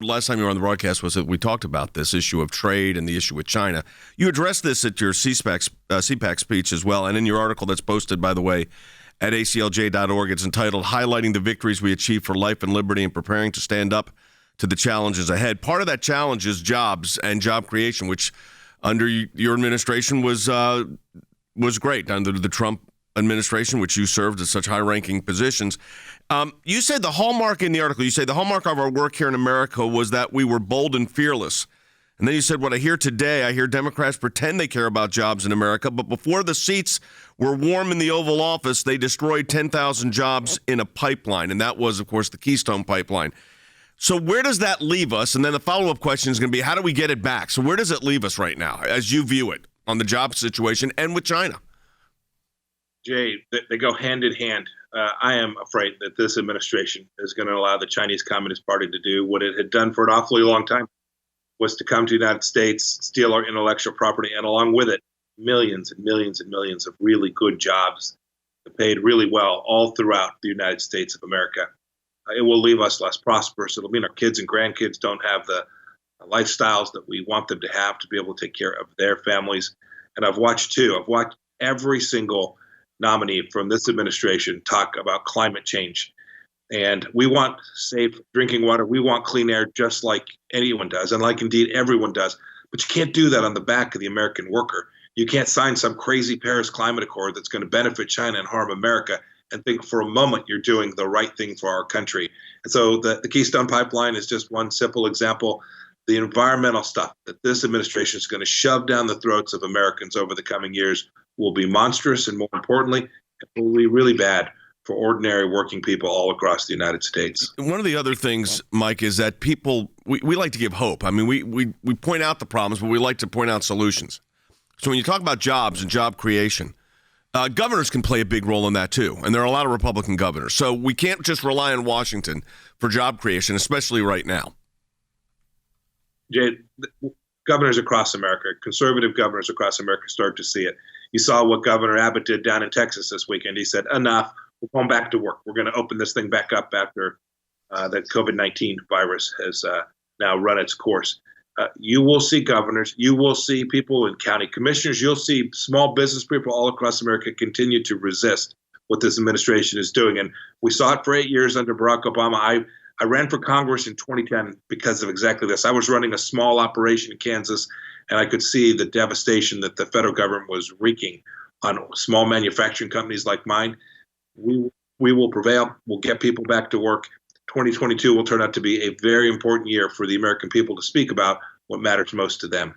last time you were on the broadcast was that we talked about this issue of trade and the issue with China. You addressed this at your CPAC speech as well, and in your article that's posted, by the way, at ACLJ.org. It's entitled Highlighting the Victories We Achieved for Life and Liberty and Preparing to Stand Up to the Challenges Ahead. Part of that challenge is jobs and job creation, which under your administration was great. Under the Trump administration, which you served at such high-ranking positions. You said the hallmark in the article, you say the hallmark of our work here in America was that we were bold and fearless. And then you said, what I hear today, I hear Democrats pretend they care about jobs in America, but before the seats were warm in the Oval Office, they destroyed 10,000 jobs in a pipeline. And that was, of course, the Keystone Pipeline. So where does that leave us? And then the follow-up question is going to be, how do we get it back? So where does it leave us right now, as you view it, on the job situation and with China? Jay, they go hand in hand. I am afraid that this administration is going to allow the Chinese Communist Party to do what it had done for an awfully long time, was to come to the United States, steal our intellectual property, and along with it, millions and millions and millions of really good jobs that paid really well all throughout the United States of America. It will leave us less prosperous. It'll mean our kids and grandkids don't have the lifestyles that we want them to have to be able to take care of their families. And I've watched every single nominee from this administration talk about climate change. And we want safe drinking water. We want clean air just like anyone does, and like indeed everyone does. But you can't do that on the back of the American worker. You can't sign some crazy Paris Climate Accord that's going to benefit China and harm America and think for a moment you're doing the right thing for our country. And so the Keystone Pipeline is just one simple example. The environmental stuff that this administration is going to shove down the throats of Americans over the coming years will be monstrous, and more importantly, it will be really bad for ordinary working people all across the United States. One of the other things, Mike, is that people, we like to give hope. I mean, we point out the problems, but we like to point out solutions. So when you talk about jobs and job creation, governors can play a big role in that too. And there are a lot of Republican governors. So we can't just rely on Washington for job creation, especially right now. Jay, governors across America, conservative governors across America start to see it. You saw what Governor Abbott did down in Texas this weekend. He said, enough, we're going back to work. We're going to open this thing back up after the COVID-19 virus has now run its course. You will see governors, you will see people in county commissioners, you'll see small business people all across America continue to resist what this administration is doing. And we saw it for 8 years under Barack Obama. I ran for Congress in 2010 because of exactly this. I was running a small operation in Kansas, and I could see the devastation that the federal government was wreaking on small manufacturing companies like mine. We will prevail. We'll get people back to work. 2022 will turn out to be a very important year for the American people to speak about what matters most to them.